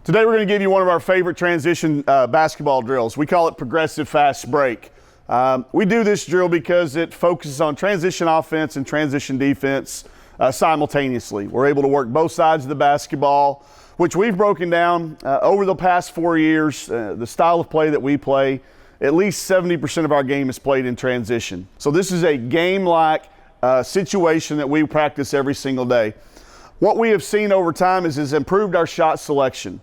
Today we're going to give you one of our favorite transition basketball drills. We call it progressive fast break. We do this drill because it focuses on transition offense and transition defense simultaneously. We're able to work both sides of the basketball, which we've broken down over the past 4 years. The style of play that we play, at least 70% of our game is played in transition. So this is a game-like situation that we practice every single day. What we have seen over time is improved our shot selection.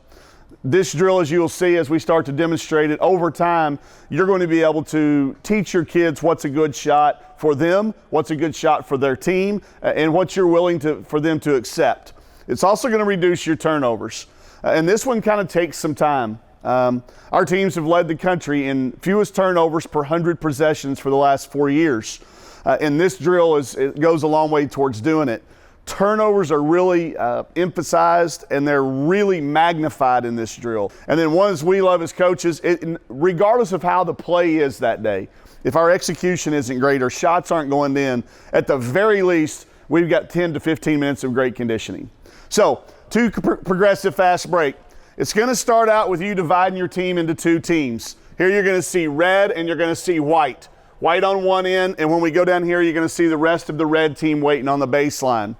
This drill, as you'll see as we start to demonstrate it over time, you're going to be able to teach your kids what's a good shot for them, what's a good shot for their team, and what you're willing for them to accept. It's also going to reduce your turnovers. And this one kind of takes some time. Our teams have led the country in fewest turnovers per 100 possessions for the last 4 years. And this drill it goes a long way towards doing it. Turnovers are really emphasized and they're really magnified in this drill. And then one we love as coaches, regardless of how the play is that day, if our execution isn't great or shots aren't going in, at the very least, we've got 10 to 15 minutes of great conditioning. So, progressive fast break. It's going to start out with you dividing your team into two teams. Here you're going to see red and you're going to see white. White on one end, and when we go down here, you're going to see the rest of the red team waiting on the baseline.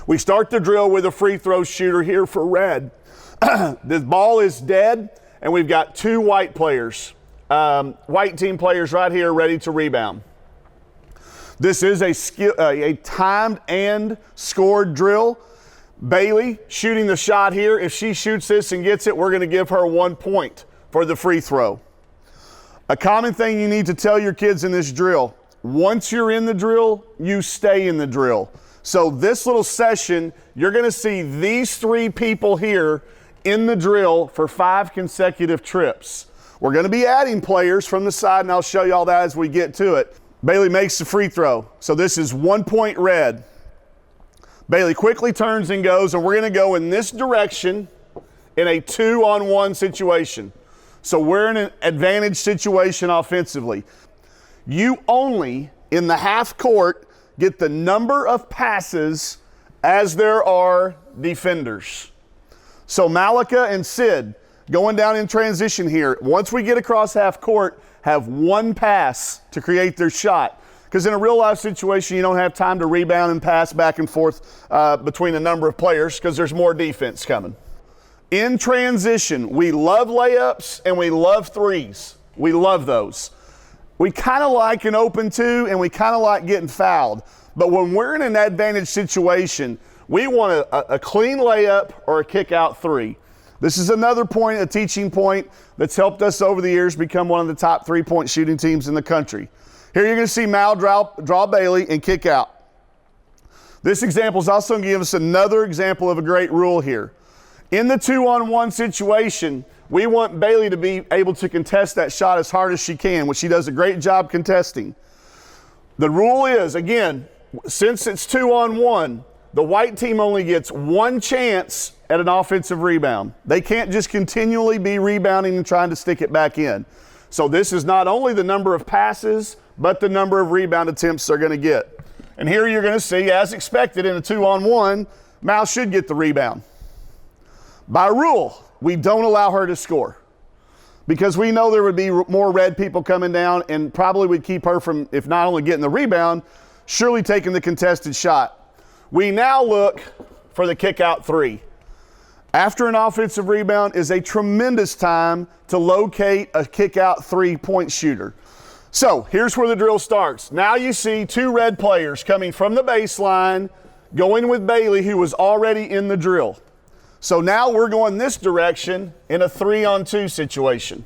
We start the drill with a free throw shooter here for red. The ball is dead, and we've got two white players, white team players right here ready to rebound. This is a timed and scored drill. Bailey shooting the shot here. If she shoots this and gets it, we're going to give her 1 point for the free throw. A common thing you need to tell your kids in this drill, once you're in the drill, you stay in the drill. So this little session, you're going to see these three people here in the drill for 5 consecutive trips. We're going to be adding players from the side, and I'll show you all that as we get to it. Bailey makes the free throw. So this is 1 point red. Bailey quickly turns and goes, and we're going to go in this direction in a 2-on-1 situation. So we're in an advantage situation offensively. You only, in the half court, get the number of passes as there are defenders. So Malika and Sid going down in transition here. Once we get across half court, have 1 pass to create their shot. Because in a real life situation, you don't have time to rebound and pass back and forth between a number of players because there's more defense coming. In transition, we love layups and we love threes. We love those. We kind of like an open 2 and we kind of like getting fouled. But when we're in an advantage situation, we want a clean layup or a kick out 3. This is another point, a teaching point that's helped us over the years become one of the top 3-point shooting teams in the country. Here you're going to see Mal draw Bailey and kick out. This example is also going to give us another example of a great rule here. In the 2-on-1 situation, we want Bailey to be able to contest that shot as hard as she can, which she does a great job contesting. The rule is, again, since it's 2-on-1, the white team only gets 1 chance at an offensive rebound. They can't just continually be rebounding and trying to stick it back in. So this is not only the number of passes, but the number of rebound attempts they're going to get. And here you're going to see, as expected in a 2-on-1, Mal should get the rebound. By rule, we don't allow her to score because we know there would be more red people coming down and probably would keep her from, if not only getting the rebound, surely taking the contested shot. We now look for the kick out 3. After an offensive rebound is a tremendous time to locate a kick out 3-point shooter. So here's where the drill starts. Now you see 2 red players coming from the baseline, going with Bailey, who was already in the drill. So now we're going this direction in a 3-on-2 situation.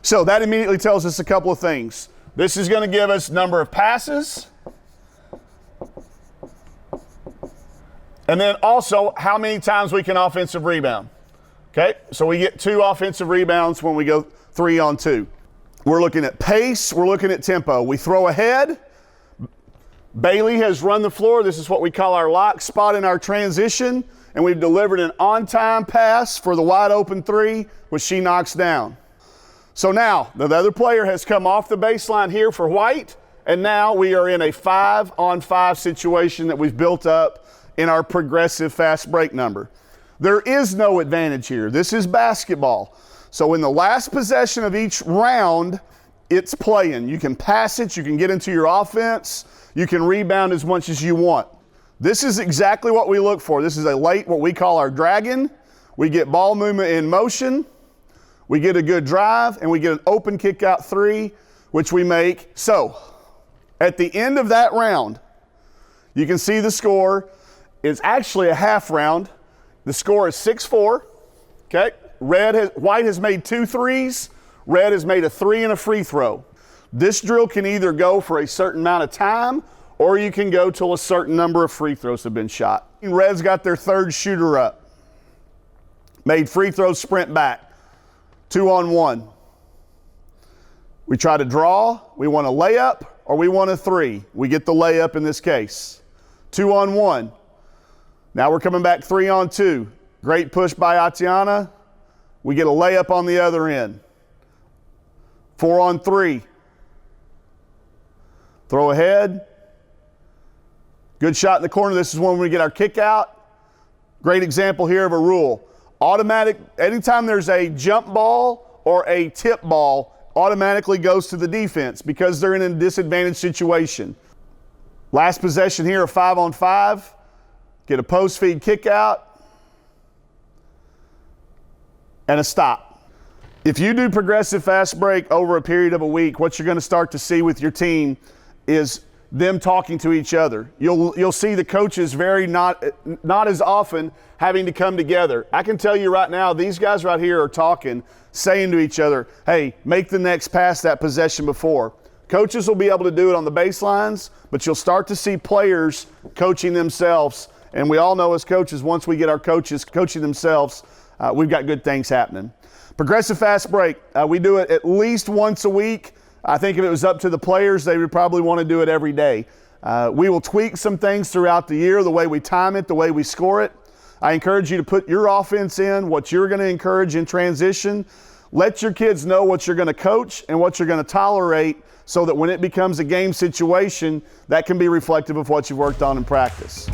So that immediately tells us a couple of things. This is going to give us number of passes, and then also how many times we can offensive rebound. Okay, so we get 2 offensive rebounds when we go 3-on-2. We're looking at pace, we're looking at tempo. We throw ahead. Bailey has run the floor. This is what we call our lock spot in our transition. And we've delivered an on-time pass for the wide open 3, which she knocks down. So now the other player has come off the baseline here for white, and now we are in a 5-on-5 situation that we've built up in our progressive fast break number. There is no advantage here. This is basketball. So in the last possession of each round, it's playing. You can pass it, you can get into your offense, you can rebound as much as you want. This is exactly what we look for. This is a late, what we call our dragon. We get ball movement in motion, we get a good drive, and we get an open kick out three, which we make. So at the end of that round, you can see the score is actually a half round. The score is 6-4. Okay? White has made 2 threes. Red has made a 3 and a free throw. This drill can either go for a certain amount of time, or you can go till a certain number of free throws have been shot. Red's got their third shooter up. Made free throws, sprint back. 2-on-1. We try to draw. We want a layup or we want a 3. We get the layup in this case. 2-on-1. Now we're coming back 3-on-2. Great push by Atiana. We get a layup on the other end. 4-on-3. Throw ahead. Good shot in the corner. This is when we get our kick out. Great example here of a rule. Automatic, anytime there's a jump ball or a tip ball, automatically goes to the defense because they're in a disadvantaged situation. Last possession here, a 5-on-5. Get a post feed kick out and a stop. If you do progressive fast break over a period of a week, what you're going to start to see with your team is them talking to each other. You'll see the coaches not as often having to come together. I can tell you right now, these guys right here are talking, saying to each other, hey, make the next pass that possession before. Coaches will be able to do it on the baselines, but you'll start to see players coaching themselves. And we all know as coaches, once we get our coaches coaching themselves, we've got good things happening. Progressive fast break, we do it at least once a week. I think if it was up to the players, they would probably want to do it every day. We will tweak some things throughout the year, the way we time it, the way we score it. I encourage you to put your offense in, what you're going to encourage in transition. Let your kids know what you're going to coach and what you're going to tolerate so that when it becomes a game situation, that can be reflective of what you've worked on in practice.